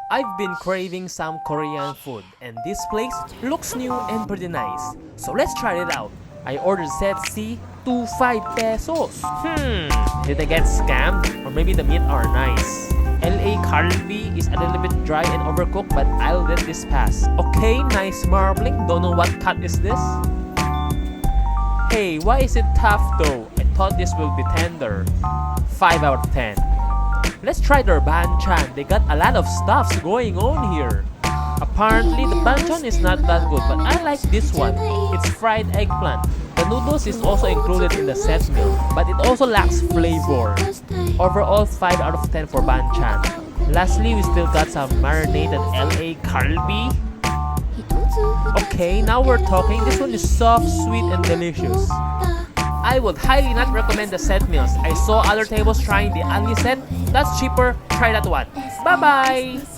I've been craving some Korean food and this place looks new and pretty nice. So let's try it out. I ordered set C to 5 pesos. Did I get scammed? Or maybe the meat are nice. LA Kalbi is a little bit dry and overcooked, but I'll let this pass. Okay, nice marbling. Don't know what cut is this. Hey, why is it tough though? I thought this will be tender. 5 out of 10. Let's try their banchan. They got a lot of stuffs going on here. Apparently, the banchan is not that good, but I like this one. It's fried eggplant. The noodles is also included in the set meal, but it also lacks flavor. Overall, 5 out of 10 for banchan. Lastly, we still got some marinated LA Kalbi. Okay, now we're talking. This one is soft, sweet, and delicious. I would highly not recommend the set meals. I saw other tables trying the Ali set. That's cheaper. Try that one. Bye-bye!